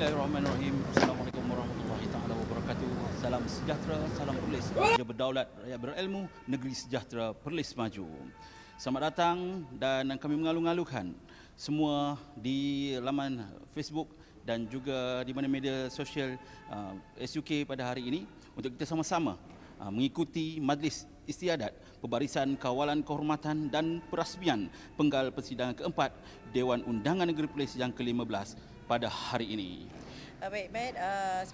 Bismillahirrahmanirrahim. Assalamualaikum warahmatullahi taala wabarakatuh. Salam sejahtera, salam Perlis. Raja berdaulat, rakyat berilmu, negeri sejahtera, Perlis maju. Selamat datang dan kami mengalu-alukan semua di laman Facebook dan juga di mana media sosial SUK pada hari ini untuk kita sama-sama mengikuti Majlis Istiadat Pembarisan Kawalan Kehormatan dan Perasmian Penggal Persidangan keempat Dewan Undangan Negeri Perlis yang ke-15 pada hari ini. Baik, Matt.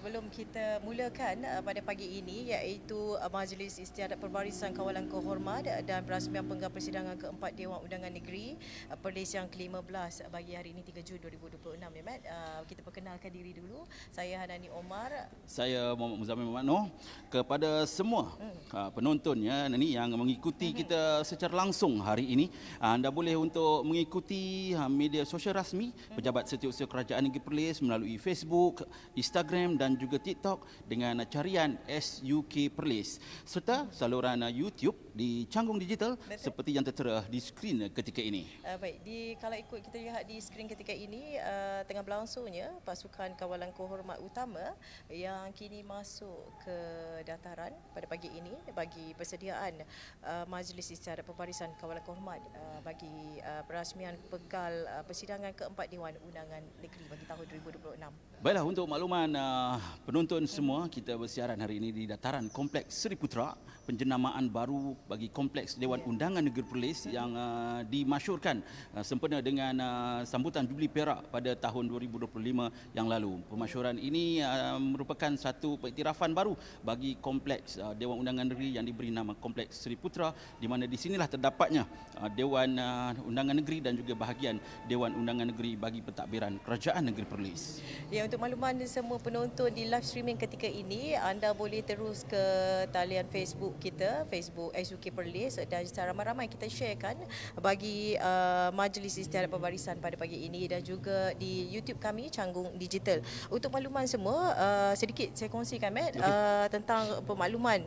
Sebelum kita mulakan pada pagi ini iaitu Majlis Istiadat Pembarisan Kawalan Kehormat dan Perasmian Penggal Persidangan keempat Dewan Undangan Negeri Perlis yang ke-15 bagi hari ini 3 Jun 2026 ya, Matt. Kita perkenalkan diri dulu. Saya Hanani Omar. Saya Muhammad Muzammil Muhammad Noh. Kepada semua penontonnya ini yang mengikuti kita secara langsung hari ini, anda boleh untuk mengikuti media sosial rasmi Pejabat Setiausaha Kerajaan Negeri Perlis melalui Facebook, Instagram dan juga TikTok dengan carian SUK Perlis serta saluran YouTube di Canggung Digital. Betul. Seperti yang tertera di skrin ketika ini. Baik, kalau ikut kita lihat di skrin ketika ini tengah berlangsungnya pasukan kawalan kehormat utama yang kini masuk ke dataran pada pagi ini bagi persediaan Majlis Istiadat Pembarisan Kawalan Kehormat bagi perasmian Penggal Persidangan keempat Dewan Undangan Negeri bagi tahun 2026. Baiklah, untuk makluman penonton semua, kita bersiaran hari ini di dataran Kompleks Seri Putra, penjenamaan baru bagi Kompleks Dewan Undangan Negeri Perlis yang dimasyurkan sempena dengan sambutan Jubli Perak pada tahun 2025 yang lalu. Pemasyuran ini merupakan satu pengiktirafan baru bagi Kompleks Dewan Undangan Negeri yang diberi nama Kompleks Seri Putra, di mana di sinilah terdapatnya Dewan Undangan Negeri dan juga bahagian Dewan Undangan Negeri bagi pentadbiran Kerajaan Negeri Perlis. Ya, untuk makluman semua penonton di live streaming ketika ini, anda boleh terus ke talian Facebook kita, Facebook SUK Perlis, dan secara ramai-ramai kita sharekan bagi Majlis Istiadat Pembarisan pada pagi ini dan juga di YouTube kami Canggung Digital. Untuk makluman semua, sedikit saya kongsikan, Matt, tentang pemakluman.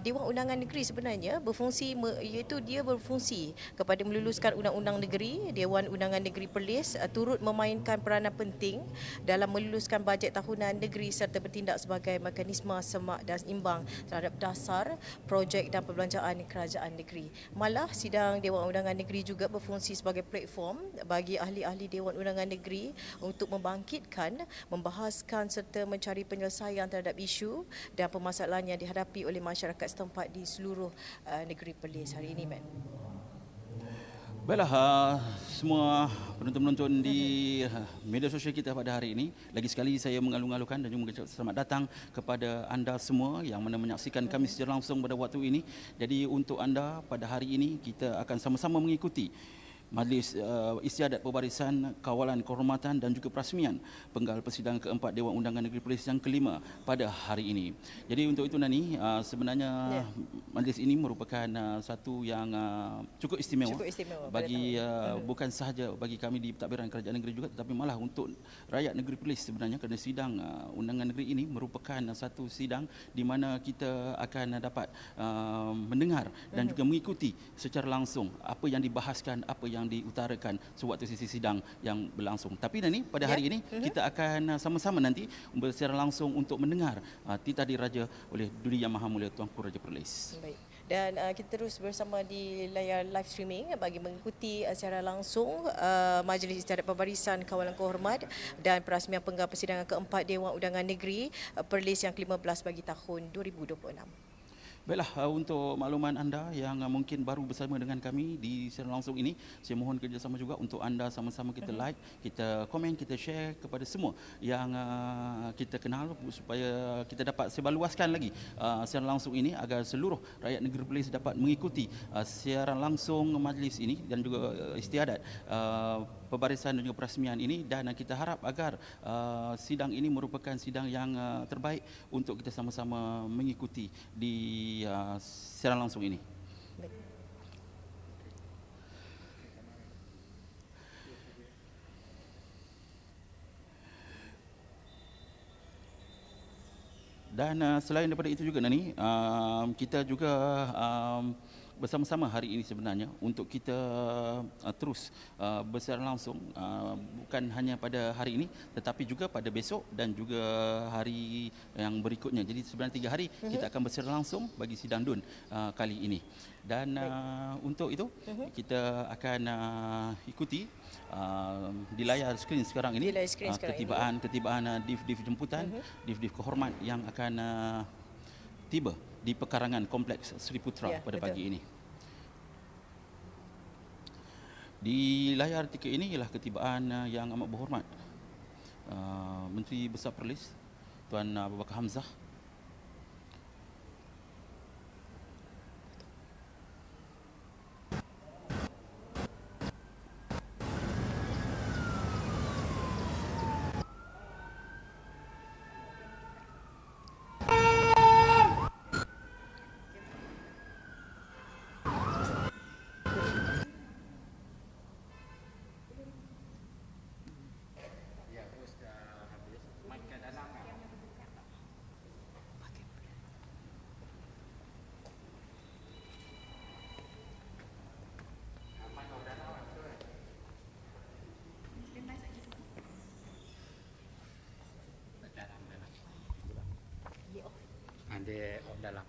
Dewan Undangan Negeri sebenarnya berfungsi, iaitu dia berfungsi kepada meluluskan undang-undang negeri. Dewan Undangan Negeri Perlis turut memainkan peranan penting dalam meluluskan bajet tahunan negeri serta bertindak sebagai mekanisme semak dan imbang terhadap dasar, projek dan perbelanjaan kerajaan negeri. Malah sidang Dewan Undangan Negeri juga berfungsi sebagai platform bagi ahli-ahli Dewan Undangan Negeri untuk membangkitkan, membahaskan serta mencari penyelesaian terhadap isu dan permasalahan yang dihadapi oleh masyarakat setempat di seluruh negeri Perlis hari ini, Mat. Baiklah, semua penonton-penonton di media sosial kita pada hari ini, lagi sekali saya mengalu-alukan dan juga mengucapkan selamat datang kepada anda semua yang mana menyaksikan kami secara langsung pada waktu ini. Jadi untuk anda pada hari ini, kita akan sama-sama mengikuti Majlis Istiadat Pembarisan Kawalan Kehormatan dan juga Perasmian Penggal Persidangan keempat Dewan Undangan Negeri Perlis yang ke-5 pada hari ini. Jadi untuk itu Nani, sebenarnya majlis ini merupakan satu yang cukup istimewa bagi bukan sahaja bagi kami di pentadbiran kerajaan negeri juga, tetapi malah untuk rakyat negeri Perlis sebenarnya, kerana sidang undangan negeri ini merupakan satu sidang di mana kita akan dapat mendengar dan juga mengikuti secara langsung apa yang dibahaskan, apa yang diutarakan sewaktu sesi sidang yang berlangsung. Tapi Nani, pada hari ini kita akan sama-sama nanti secara langsung untuk mendengar titah diraja oleh Duli Yang Maha Mulia Tuanku Raja Perlis. Baik. Dan kita terus bersama di layar live streaming bagi mengikuti secara langsung Majlis Istiadat Pembarisan Kawalan Kehormat dan Perasmian Penggal Persidangan keempat Dewan Undangan Negeri Perlis yang ke-15 bagi tahun 2026. Baiklah, untuk makluman anda yang mungkin baru bersama dengan kami di secara langsung ini, saya mohon kerjasama juga untuk anda sama-sama kita like, kita komen, kita share kepada semua yang kita kenal supaya kita dapat sebarluaskan lagi secara langsung ini agar seluruh rakyat negeri Perlis dapat mengikuti siaran langsung majlis ini dan juga istiadat pembarisan dan juga perasmian ini, dan kita harap agar sidang ini merupakan sidang yang terbaik untuk kita sama-sama mengikuti di secara langsung ini. Dan selain daripada itu juga Nani, kita juga bersama-sama hari ini sebenarnya untuk kita terus bersiaran langsung, bukan hanya pada hari ini tetapi juga pada besok dan juga hari yang berikutnya. Jadi sebenarnya 3 hari kita akan bersiaran langsung bagi sidang DUN kali ini. Dan untuk itu kita akan ikuti di layar skrin sekarang ini ketibaan div-div jemputan, div-div kehormat yang akan tiba di pekarangan Kompleks Sri Putra pada pagi ini. Di layar tiga ini ialah ketibaan yang amat berhormat Menteri Besar Perlis Tuan Abu Bakar Hamzah, ada dalam.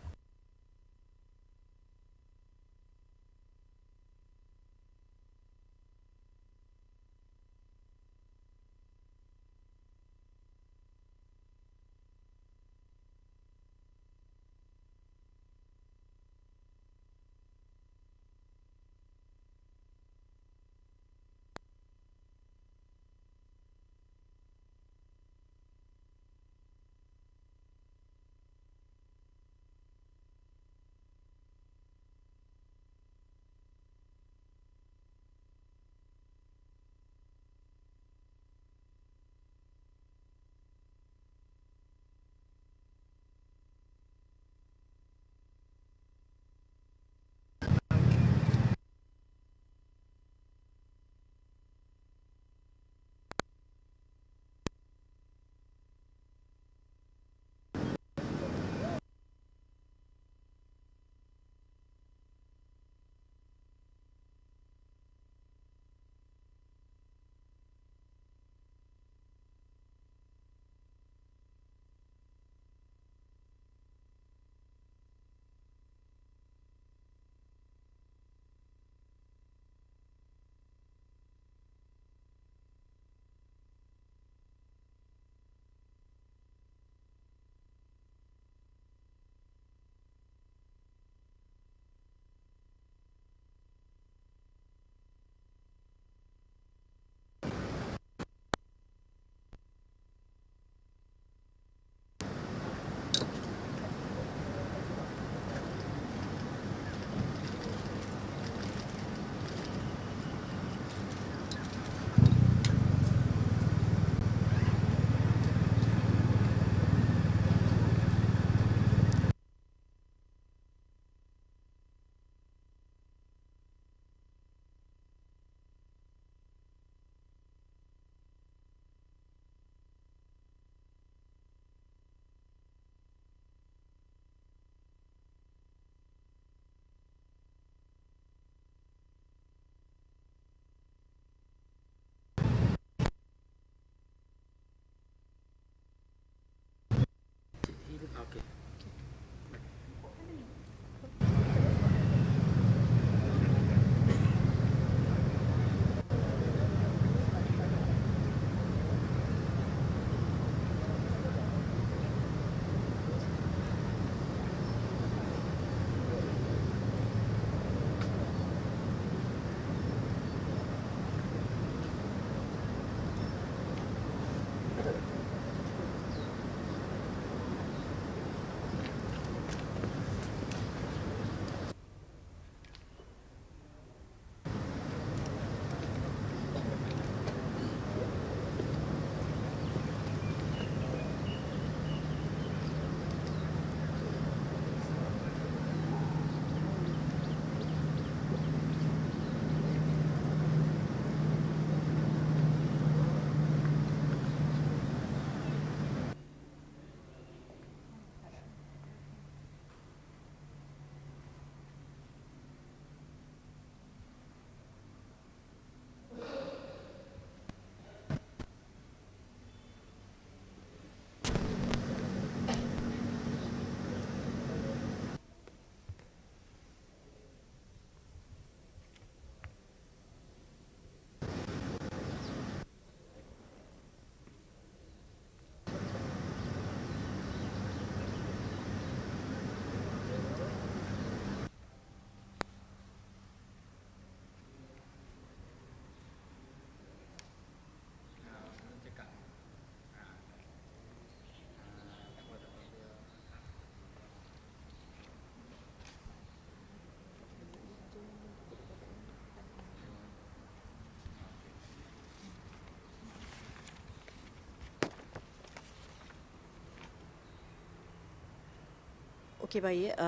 Okey, baik.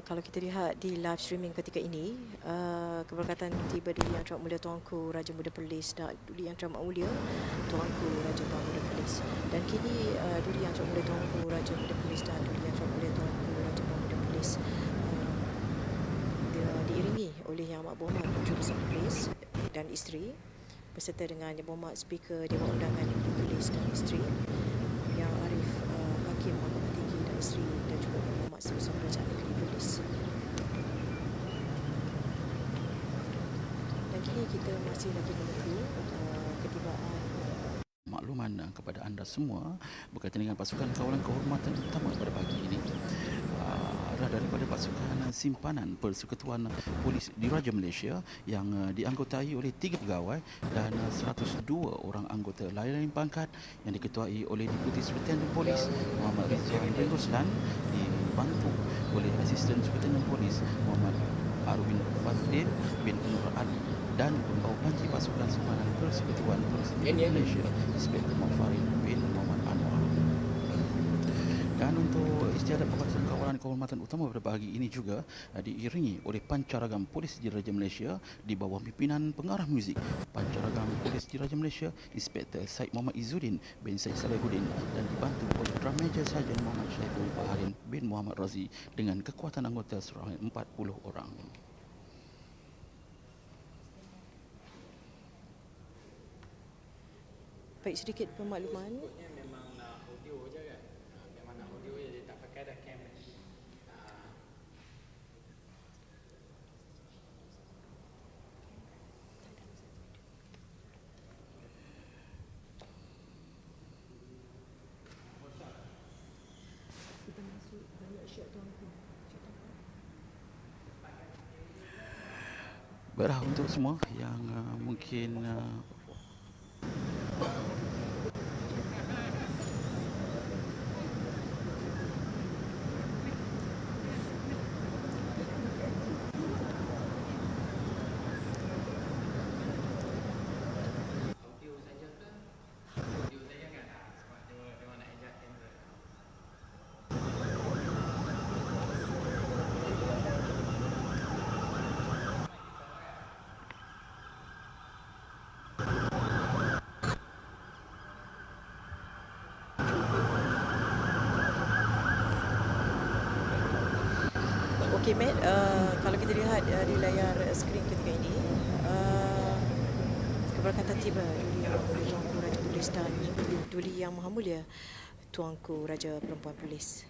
Kalau kita lihat di live streaming ketika ini, keberkatan tiba Duli Yang Teramat Mulia Tuanku Raja Muda Perlis dan Duli Yang Teramat Mulia Tuanku Raja Tuan Muda Perlis. Dan kini Duli Yang Teramat Mulia Tuanku Raja Muda Perlis dan Duli Yang Teramat Mulia Tuanku Raja Tuan Muda Perlis diiringi oleh Yang Amat Berhormat Puteri Besar Perlis dan isteri beserta dengan Yang Berhormat Speaker Dewan Undangan Negeri Perlis dan isteri, Yang Arif Hakim Mahkamah Tinggi dan isteri, dan juga Yang Berhormat Setusan Kerajaan Negeri Perlis. Dan kini kita masih lagi menunggu ketibaan makluman kepada anda semua berkaitan dengan pasukan kawalan kehormatan utama pada pagi ini adalah daripada pasukan simpanan Persekutuan Polis Diraja Malaysia yang dianggotai oleh 3 pegawai dan 102 orang anggota lain-lain pangkat yang diketuai oleh Deputi Superintendent Polis Muhammad Rizwan bin Roslan, dibantu oleh Asisten Superintendent Polis Muhammad Arwin Fadil bin Nur Ali, dan pembawa panci pasukan simpanan Persekutuan Polis Diraja Malaysia Inspektor Farid bin Muhammad Anwar. Dan untuk istiadat pasukan kawalan kehormatan utama pada pagi ini juga diiringi oleh Pancaragam Polis Diraja Malaysia di bawah pimpinan pengarah muzik Pancaragam Polis Diraja Malaysia Inspektor Syed Muhammad Izzuddin bin Syed Salihuddin, dan dibantu oleh Drum Major Sarjan Muhammad Syaiful Baharin bin Muhammad Razi dengan kekuatan anggota seramai 40 orang. Baik, sedikit pemakluman. Memang nak audio je kan. Memang nak audio je, dia tak pakai dah kamera. Baiklah, untuk semua yang mungkin Audio saja ke? Audio saja kan? Sebab dia nak ejak kamera. Okey, Matt, kalau kita lihat di layar skrin ketika ini, keberkatan tiba Duli Yang Maha Mulia Tuanku Raja Perlis dan Duli Yang Maha Mulia Tuanku Raja Perempuan Perlis.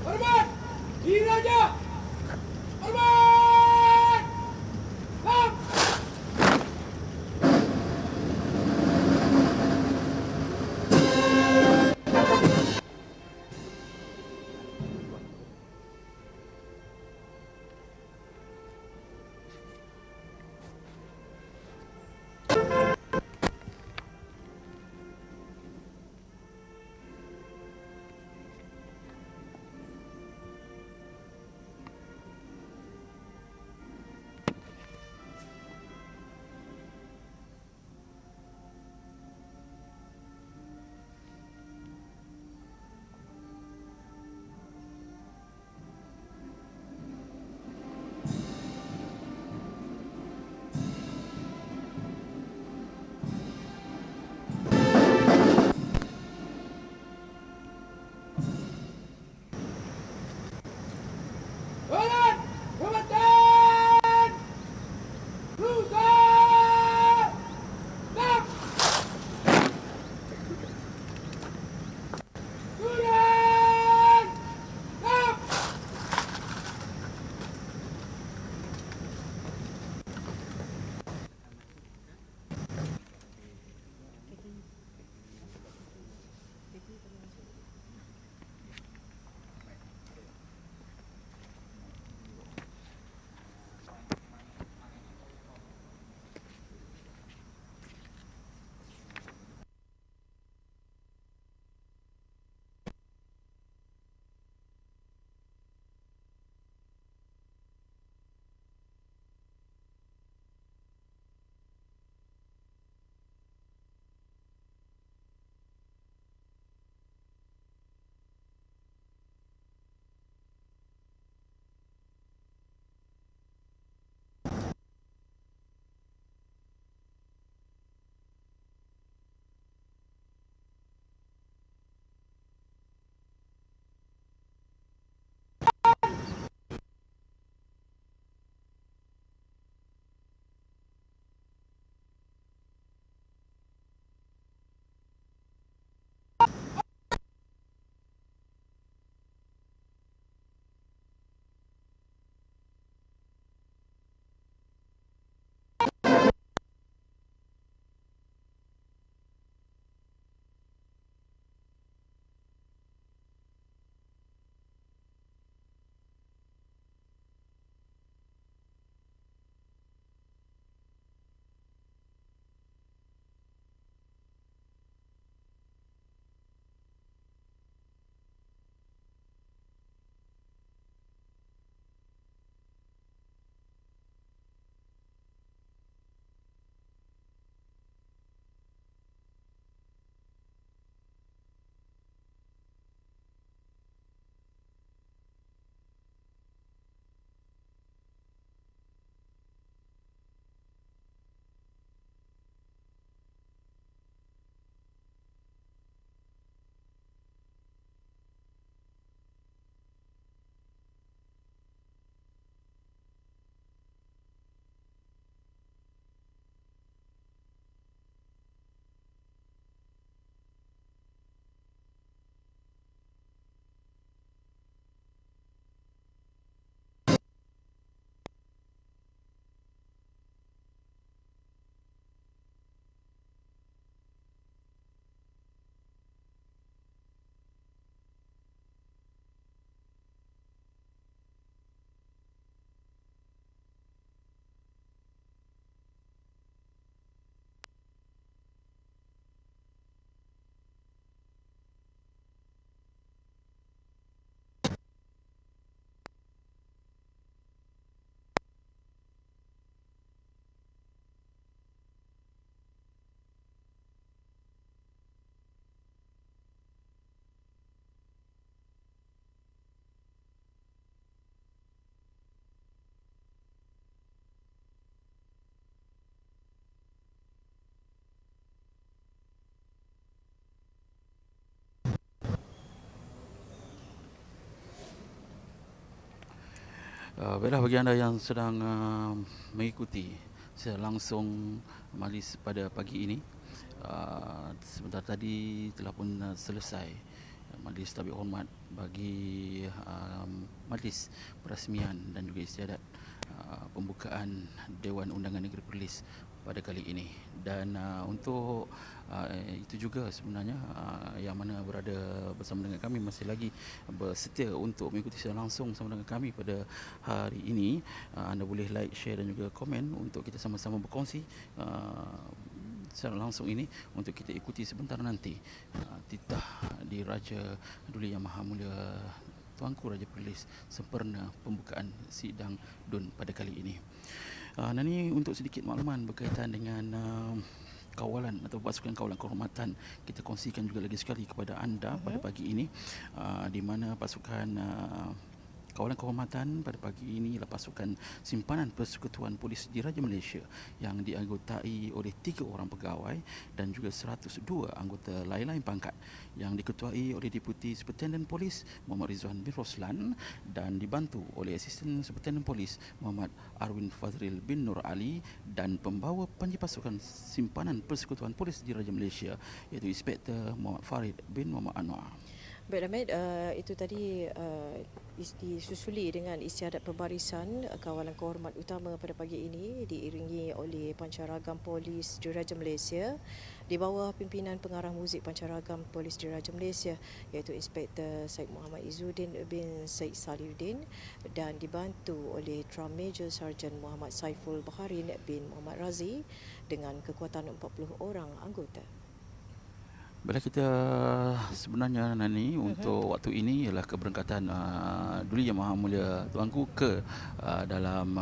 Hormat! Diraja! Hormat! Lam! Baiklah, bagi anda yang sedang mengikuti secara langsung majlis pada pagi ini, sebentar tadi telah pun selesai majlis tabik hormat bagi majlis perasmian dan juga istiadat pembukaan Dewan Undangan Negeri Perlis pada kali ini. Dan untuk itu juga sebenarnya yang mana berada bersama dengan kami masih lagi bersetia untuk mengikuti secara langsung bersama dengan kami pada hari ini, anda boleh like, share dan juga komen untuk kita sama-sama berkongsi secara langsung ini untuk kita ikuti sebentar nanti titah di Raja Duli Yang Maha Mulia Tuanku Raja Perlis sempurna pembukaan sidang DUN pada kali ini. Dan ini untuk sedikit makluman berkaitan dengan kawalan atau pasukan kawalan kehormatan, kita kongsikan juga lagi sekali kepada anda pada pagi ini, di mana pasukan kawalan kehormatan pada pagi ini ialah pasukan simpanan Persekutuan Polis Diraja Malaysia yang dianggotai oleh 3 orang pegawai dan juga 102 anggota lain-lain pangkat yang diketuai oleh Deputi Superintendent Polis Muhammad Rizwan bin Roslan dan dibantu oleh Asisten Superintendent Polis Muhammad Arwin Fazril bin Nur Ali dan pembawa panji pasukan simpanan Persekutuan Polis Diraja Malaysia iaitu Inspektor Muhammad Farid bin Muhammad Anwar. Baik Ahmed, itu tadi disusuli dengan istiadat pembarisan kawalan kehormat utama pada pagi ini diiringi oleh Pancaragam Polis Diraja Malaysia di bawah pimpinan pengarah muzik Pancaragam Polis Diraja Malaysia iaitu Inspektor Syed Muhammad Izzuddin bin Syed Salihuddin dan dibantu oleh Drum Major Sarjan Muhammad Saiful Baharin bin Muhammad Razi dengan kekuatan 40 orang anggota. Bila kita sebenarnya Nani untuk waktu ini ialah keberangkatan Duli Yang Maha Mulia Tuanku ke dalam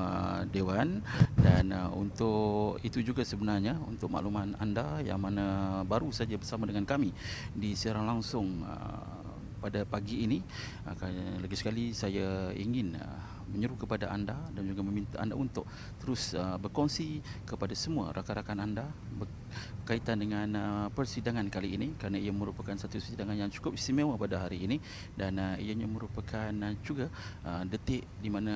Dewan, dan untuk itu juga sebenarnya untuk makluman anda yang mana baru saja bersama dengan kami di siaran langsung pada pagi ini, lagi sekali saya ingin menyeru kepada anda dan juga meminta anda untuk terus berkongsi kepada semua rakan-rakan anda berkaitan dengan persidangan kali ini, kerana ia merupakan satu persidangan yang cukup istimewa pada hari ini dan ianya merupakan juga detik di mana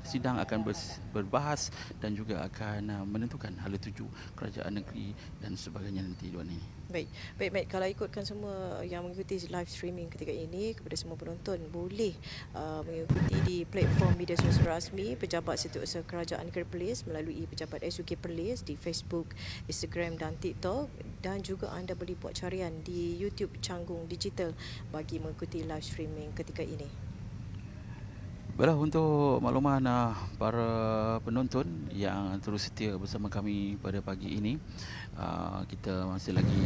sidang akan berbahas dan juga akan menentukan hala tuju kerajaan negeri dan sebagainya nanti Tuan ini. Baik Matt, kalau ikutkan semua yang mengikuti live streaming ketika ini, kepada semua penonton boleh mengikuti di platform media sosial rasmi Pejabat Setiausaha Kerajaan Negeri Perlis melalui Pejabat SUK Perlis di Facebook, Instagram dan TikTok, dan juga anda boleh buat carian di YouTube Canggung Digital bagi mengikuti live streaming ketika ini. Baiklah, untuk makluman para penonton yang terus setia bersama kami pada pagi ini, kita masih lagi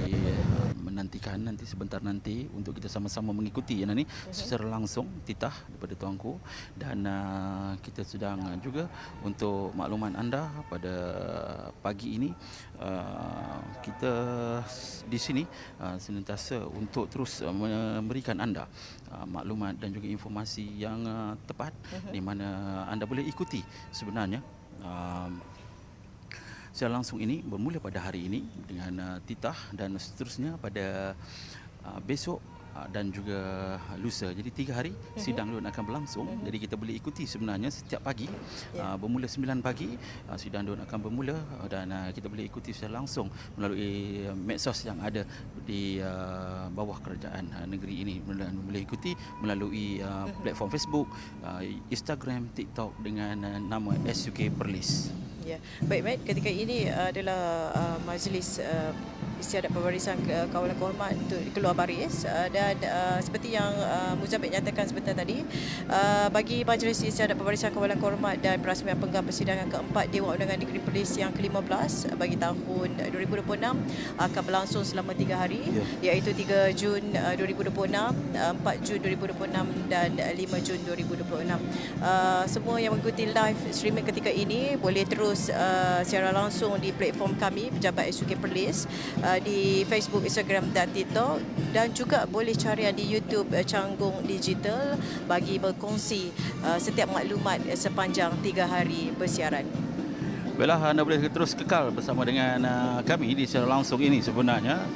menantikan nanti sebentar nanti untuk kita sama-sama mengikuti ni secara langsung titah daripada tuanku, dan kita sedang juga untuk makluman anda pada pagi ini, kita di sini senantiasa untuk terus memberikan anda maklumat dan juga informasi yang tepat di mana anda boleh ikuti sebenarnya secara langsung ini bermula pada hari ini dengan titah dan seterusnya pada besok dan juga lusa. Jadi 3 hari sidang DUN akan berlangsung. Jadi kita boleh ikuti sebenarnya setiap pagi, bermula 9 pagi sidang DUN akan bermula, dan kita boleh ikuti secara langsung melalui medsos yang ada di bawah kerajaan negeri ini. Boleh ikuti melalui platform Facebook, Instagram, TikTok dengan nama SUK Perlis. Ya, baik Matt, ketika ini adalah majlis istiadat pembarisan kawalan kehormat untuk keluar baris, dan seperti yang Muzabek nyatakan sebentar tadi, bagi majlis istiadat pembarisan kawalan kehormat dan perasmian penggal persidangan keempat Dewan Undangan Negeri Perlis yang ke-15 bagi tahun 2026 akan berlangsung selama 3 hari, iaitu 3 Jun 2026, 4 Jun 2026 dan 5 Jun 2026. Semua yang mengikuti live streaming ketika ini boleh terus secara langsung di platform kami Pejabat SUK Perlis, di Facebook, Instagram dan TikTok, dan juga boleh carian di YouTube Canggung Digital bagi berkongsi setiap maklumat sepanjang 3 hari bersiaran. Baiklah, anda boleh terus kekal bersama dengan kami di secara langsung ini sebenarnya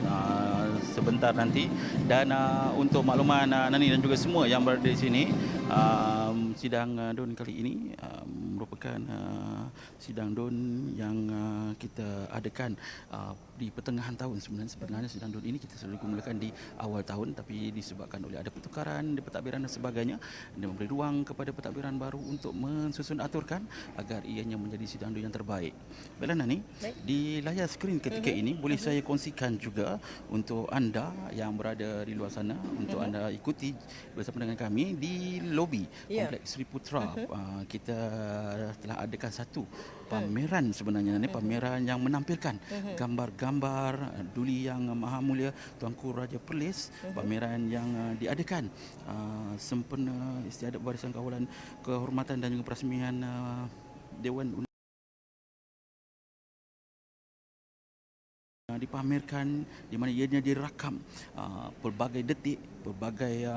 sebentar nanti, dan untuk makluman Nani dan juga semua yang berada di sini, sidang DUN kali ini merupakan sidang DUN yang kita adakan di pertengahan tahun. Sebenarnya sidang DUN ini kita selalu mulakan di awal tahun, tapi disebabkan oleh ada pertukaran di pentadbiran dan sebagainya, dan memberi ruang kepada pentadbiran baru untuk mensusun aturkan agar ianya menjadi sidang DUN yang terbaik. Baiklah Nani, di layar skrin ketika ini boleh saya kongsikan juga untuk anda yang berada di luar sana, untuk anda ikuti bersama dengan kami di lobi Kompleks Sri Putra. Kita telah adakan satu pameran sebenarnya, pameran yang menampilkan gambar-gambar Duli Yang Maha Mulia Tuanku Raja Perlis. Pameran yang diadakan sempena Istiadat Barisan Kawalan Kehormatan dan juga Perasmian Dewan dipamerkan, di mana ianya dirakam pelbagai detik, pelbagai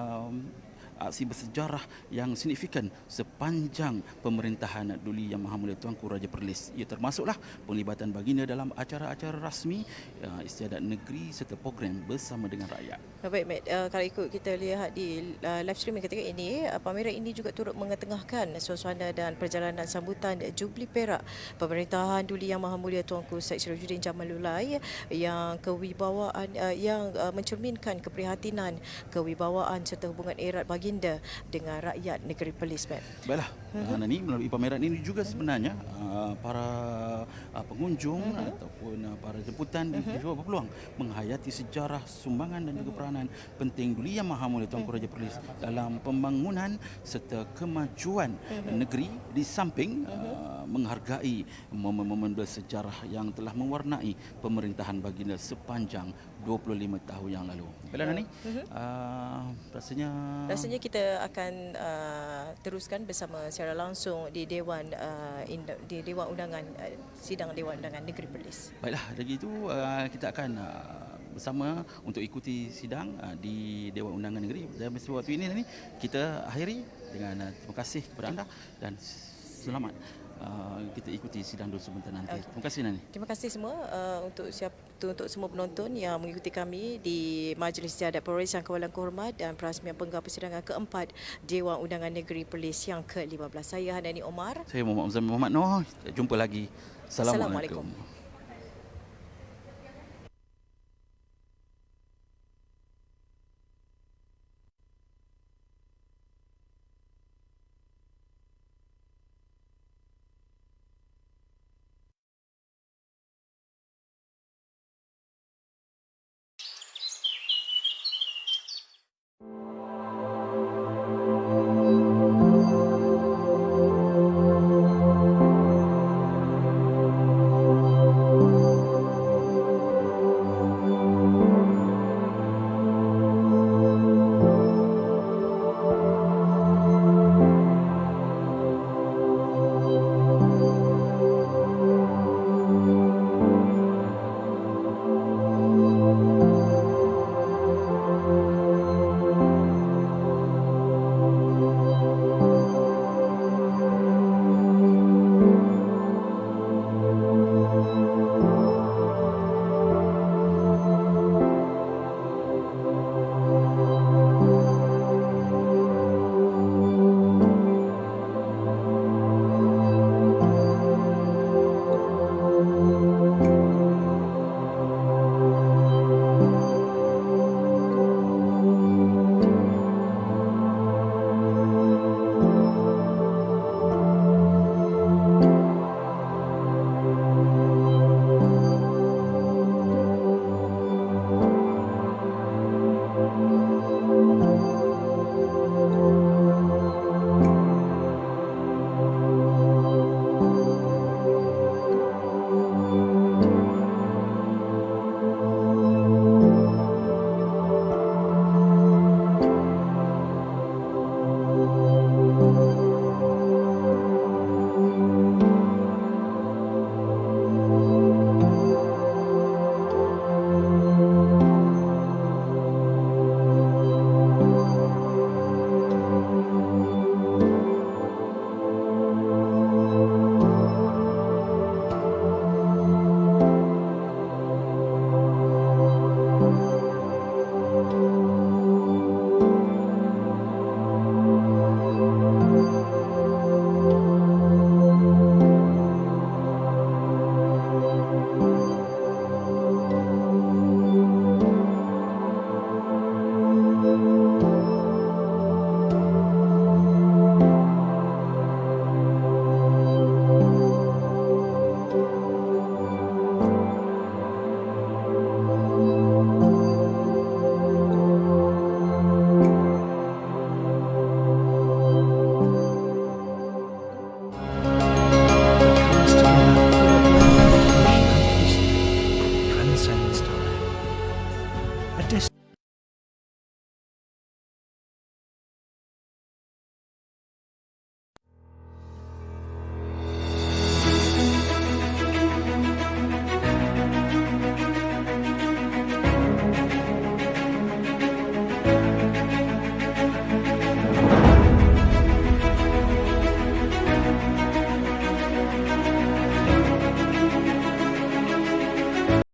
aksi bersejarah yang signifikan sepanjang pemerintahan Duli Yang Maha Mulia Tuanku Raja Perlis. Ia termasuklah penglibatan baginda dalam acara-acara rasmi, istiadat negeri serta program bersama dengan rakyat. Baik, Mat. Kalau ikut kita lihat di live streaming ketika ini, pameran ini juga turut mengetengahkan suasana dan perjalanan sambutan Jubli Perak Pemerintahan Duli Yang Maha Mulia Tuanku Syed Sirajuddin Jamalulai yang kewibawaan yang mencerminkan keprihatinan, kewibawaan serta hubungan erat baginda dengan rakyat negeri Perlis, Mat. Baiklah, Nani, melalui pameran ini juga sebenarnya para pengunjung ataupun para jemputan juga berpeluang menghayati sejarah, sumbangan dan juga peranan penting Duli Yang Maha Mulia Tuanku Raja Perlis dalam pembangunan serta kemajuan negeri, di samping menghargai momen-momen bersejarah yang telah mewarnai pemerintahan baginda sepanjang 25 tahun yang lalu. Baiklah Nani, rasanya kita akan teruskan bersama secara langsung di Dewan Undangan, sidang Dewan Undangan Negeri Perlis. Baiklah, dari itu kita akan bersama untuk ikuti sidang di Dewan Undangan Negeri. Dan waktu ini kita akhiri dengan terima kasih kepada anda dan selamat kita ikuti sidang dulu sebentar nanti. Terima kasih Nani. Terima kasih semua untuk semua penonton yang mengikuti kami di Majlis Istiadat Perwarisan Kawalan Kehormat dan perasmian penggal persidangan keempat Dewan Undangan Negeri Perlis yang ke-15. Saya Hanani Omar. Saya Muhammad Noh. Jumpa lagi. Assalamualaikum. Thank